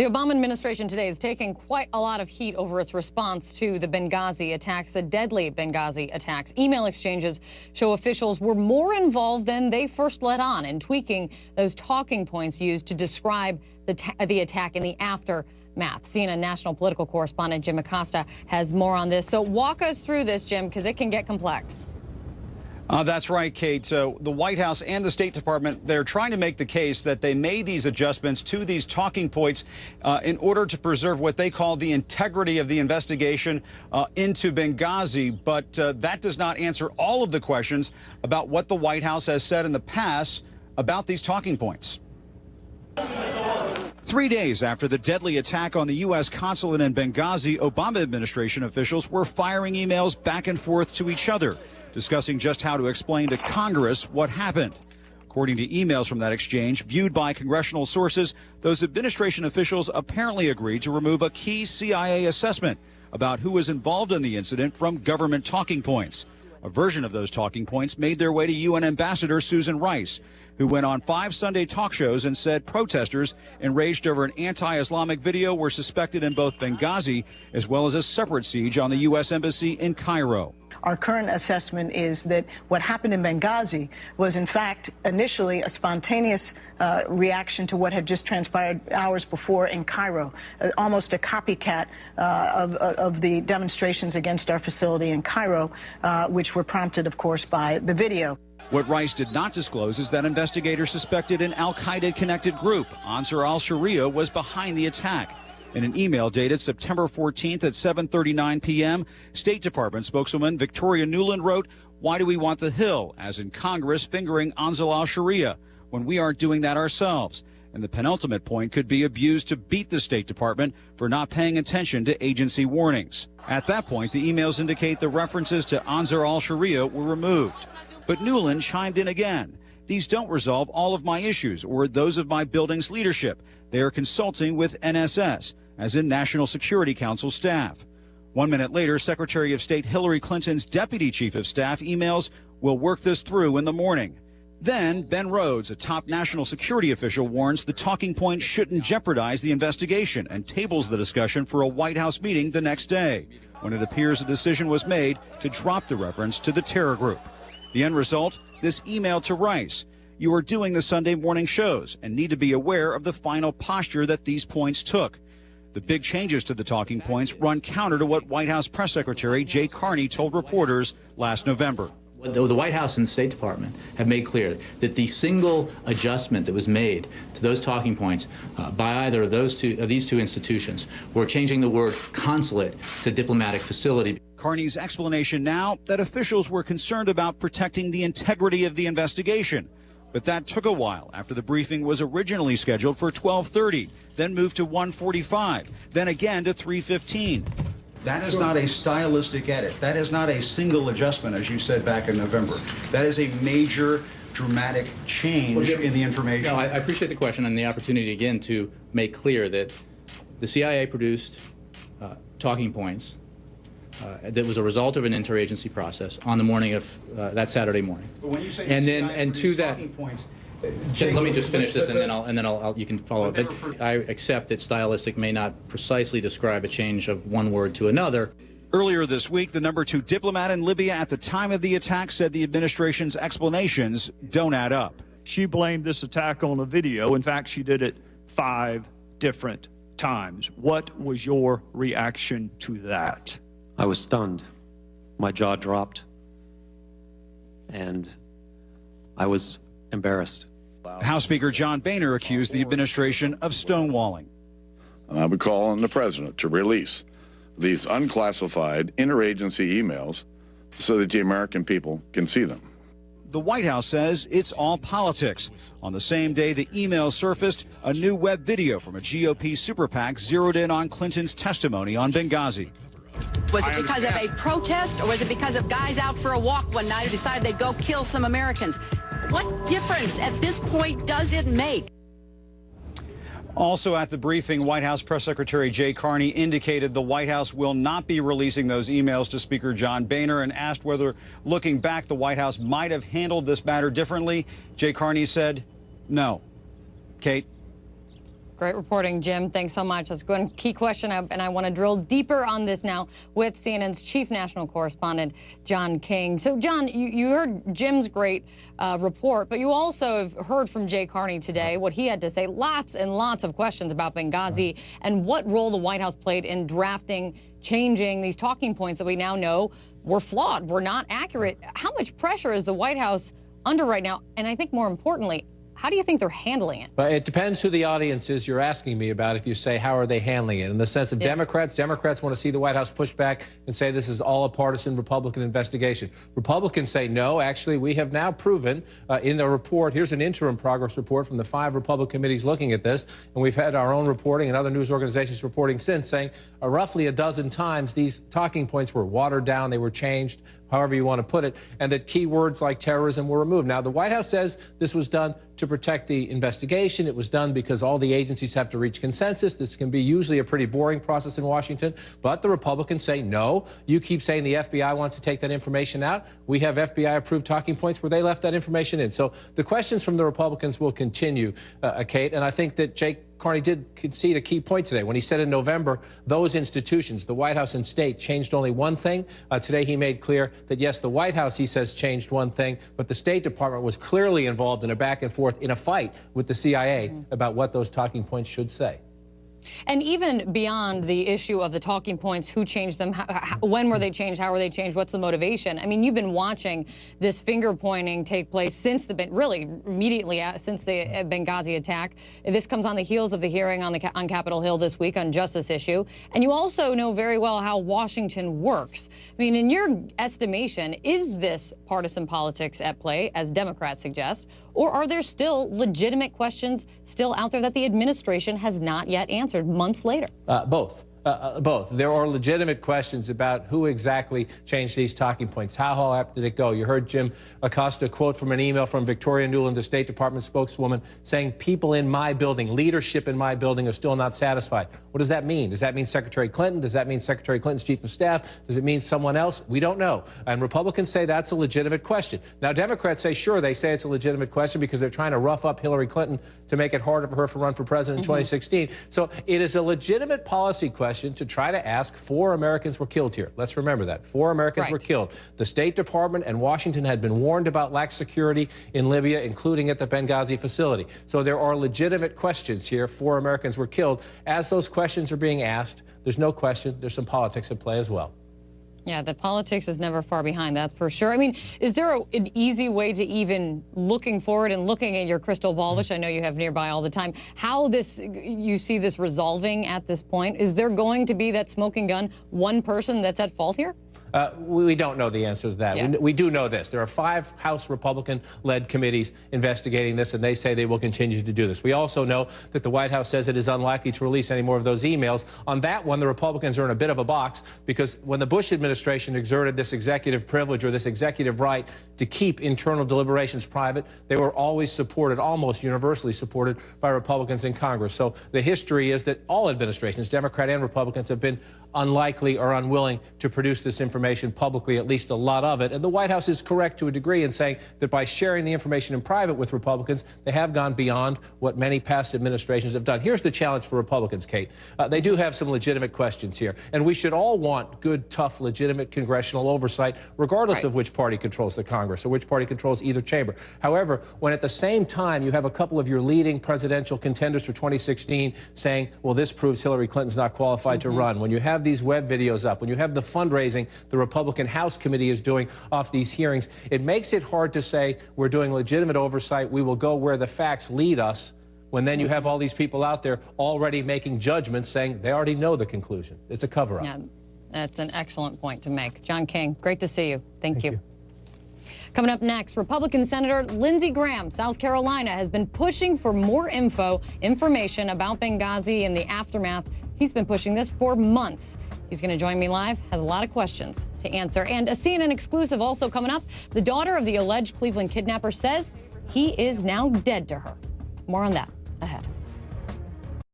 The Obama administration today is taking quite a lot of heat over its response to the Benghazi attacks, the deadly Benghazi attacks. Email exchanges show officials were more involved than they first let on in tweaking those talking points used to describe the attack in the aftermath. CNN national political correspondent Jim Acosta has more on this. So walk us through this, Jim, because it can get complex. That's right, Kate. So the White House and the State Department, they're trying to make the case that they made these adjustments to these talking points in order to preserve what they call the integrity of the investigation into Benghazi. But that does not answer all of the questions about what the White House has said in the past about these talking points. 3 days after the deadly attack on the U.S. consulate in Benghazi, Obama administration officials were firing emails back and forth to each other, discussing just how to explain to Congress what happened. According to emails from that exchange, viewed by congressional sources, those administration officials apparently agreed to remove a key CIA assessment about who was involved in the incident from government talking points. A version of those talking points made their way to UN Ambassador Susan Rice, who went on 5 Sunday talk shows and said protesters enraged over an anti-Islamic video were suspected in both Benghazi as well as a separate siege on the U.S. Embassy in Cairo. Our current assessment is that what happened in Benghazi was, in fact, initially a spontaneous reaction to what had just transpired hours before in Cairo, almost a copycat of the demonstrations against our facility in Cairo, which were prompted, of course, by the video. What Rice did not disclose is that investigators suspected an al-Qaeda-connected group, Ansar al-Sharia, was behind the attack. In an email dated September 14th at 7:39 p.m., State Department spokeswoman Victoria Nuland wrote, "Why do we want the Hill, as in Congress, fingering Ansar al-Sharia, when we aren't doing that ourselves?" And the penultimate point could be abused to beat the State Department for not paying attention to agency warnings. At that point, the emails indicate the references to Ansar al-Sharia were removed. But Nuland chimed in again. "These don't resolve all of my issues or those of my building's leadership. They are consulting with NSS, as in National Security Council staff." 1 minute later, Secretary of State Hillary Clinton's Deputy Chief of Staff emails, "We'll work this through in the morning." Then Ben Rhodes, a top national security official, warns the talking point shouldn't jeopardize the investigation and tables the discussion for a White House meeting the next day, when it appears a decision was made to drop the reference to the terror group. The end result, this email to Rice: "You are doing the Sunday morning shows and need to be aware of the final posture that these points took." The big changes to the talking points run counter to what White House Press Secretary Jay Carney told reporters last November. The White House and the State Department have made clear that the single adjustment that was made to those talking points by either of these two institutions were changing the word consulate to diplomatic facility. Carney's explanation now that officials were concerned about protecting the integrity of the investigation. But that took a while after the briefing was originally scheduled for 12:30, then moved to 1:45, then again to 3:15. That is not a stylistic edit. That is not a single adjustment, as you said back in November. That is a major, dramatic change in the information. No, I appreciate the question and the opportunity again to make clear that the CIA produced talking points that was a result of an interagency process on the morning of that Saturday morning. But when you say talking points, let me just finish this, and then you can follow up. But I accept that stylistic may not precisely describe a change of one word to another. Earlier this week, the #2 diplomat in Libya at the time of the attack said the administration's explanations don't add up. She blamed this attack on a video. In fact, she did it 5 different times. What was your reaction to that? I was stunned. My jaw dropped, and I was embarrassed. House Speaker John Boehner accused the administration of stonewalling. And I would call on the president to release these unclassified interagency emails so that the American people can see them. The White House says it's all politics. On the same day the emails surfaced, a new web video from a GOP super PAC zeroed in on Clinton's testimony on Benghazi. Was it because of a protest, or was it because of guys out for a walk one night who decided they'd go kill some Americans? What difference at this point does it make? Also at the briefing, White House Press Secretary Jay Carney indicated the White House will not be releasing those emails to Speaker John Boehner, and asked whether, looking back, the White House might have handled this matter differently. Jay Carney said no. Kate? Great reporting, Jim. Thanks so much. That's a good key question, and I want to drill deeper on this now with CNN's chief national correspondent, John King. So, John, you heard Jim's great report, but you also have heard from Jay Carney today, what he had to say. Lots and lots of questions about Benghazi and what role the White House played in drafting, changing these talking points that we now know were flawed, were not accurate. How much pressure is the White House under right now? And I think more importantly, how do you think they're handling it? Well, it depends who the audience is you're asking me about if you say, how are they handling it? In the sense of Democrats want to see the White House push back and say this is all a partisan Republican investigation. Republicans say, no, actually, we have now proven in the report, here's an interim progress report from the 5 Republican committees looking at this, and we've had our own reporting and other news organizations reporting since, saying roughly a dozen times these talking points were watered down, they were changed, however you want to put it, and that key words like terrorism were removed. Now, the White House says this was done to protect the investigation. It was done because all the agencies have to reach consensus. This can be usually a pretty boring process in Washington. But the Republicans say, no, you keep saying the FBI wants to take that information out. We have FBI-approved talking points where they left that information in. So the questions from the Republicans will continue, Kate, and I think that Jake Carney did concede a key point today when he said in November those institutions, the White House and state, changed only one thing. Today he made clear that, yes, the White House, he says, changed one thing, but the State Department was clearly involved in a back and forth in a fight with the CIA about what those talking points should say. And even beyond the issue of the talking points, who changed them, when were they changed, how were they changed, what's the motivation? I mean, you've been watching this finger-pointing take place since really immediately since the Benghazi attack. This comes on the heels of the hearing on Capitol Hill this week on just this issue. And you also know very well how Washington works. I mean, in your estimation, is this partisan politics at play, as Democrats suggest, or are there still legitimate questions still out there that the administration has not yet answered months later? Both. Both. There are legitimate questions about who exactly changed these talking points. How did it go? You heard Jim Acosta quote from an email from Victoria Nuland, the State Department spokeswoman, saying people in my building, leadership in my building are still not satisfied. What does that mean? Does that mean Secretary Clinton? Does that mean Secretary Clinton's chief of staff? Does it mean someone else? We don't know. And Republicans say that's a legitimate question. Now, Democrats say, sure, they say it's a legitimate question because they're trying to rough up Hillary Clinton to make it harder for her to run for president in 2016. So it is a legitimate policy question to try to ask. 4 Americans were killed here. Let's remember that. 4 Americans were killed. The State Department and Washington had been warned about lax security in Libya, including at the Benghazi facility. So there are legitimate questions here. 4 Americans were killed. As those questions are being asked, there's no question there's some politics at play as well. Yeah, the politics is never far behind, that's for sure. I mean, is there an easy way to even looking forward and looking at your crystal ball, which I know you have nearby all the time, how you see this resolving at this point? Is there going to be that smoking gun, one person that's at fault here? We don't know the answer to that. Yeah. We do know this. There are 5 House Republican-led committees investigating this, and they say they will continue to do this. We also know that the White House says it is unlikely to release any more of those emails. On that one, the Republicans are in a bit of a box because when the Bush administration exerted this executive privilege or this executive right to keep internal deliberations private, they were always supported, almost universally supported, by Republicans in Congress. So the history is that all administrations, Democrat and Republicans, have been unlikely or unwilling to produce this information publicly, at least a lot of it. And the White House is correct to a degree in saying that by sharing the information in private with Republicans, they have gone beyond what many past administrations have done. Here's the challenge for Republicans, Kate. They do have some legitimate questions here. And we should all want good, tough, legitimate congressional oversight, regardless of which party controls the Congress or which party controls either chamber. However, when at the same time you have a couple of your leading presidential contenders for 2016 saying, well, this proves Hillary Clinton's not qualified to run, when you have these web videos up, when you have the fundraising the Republican House Committee is doing off these hearings, it makes it hard to say we're doing legitimate oversight, we will go where the facts lead us, when then you have all these people out there already making judgments saying they already know the conclusion. It's a cover-up. Yeah, that's an excellent point to make. John King, great to see you. Thank you. Coming up next, Republican Senator Lindsey Graham, South Carolina, has been pushing for more information about Benghazi and the aftermath. He's been pushing this for months. He's going to join me live, has a lot of questions to answer. And a CNN exclusive also coming up. The daughter of the alleged Cleveland kidnapper says he is now dead to her. More on that ahead.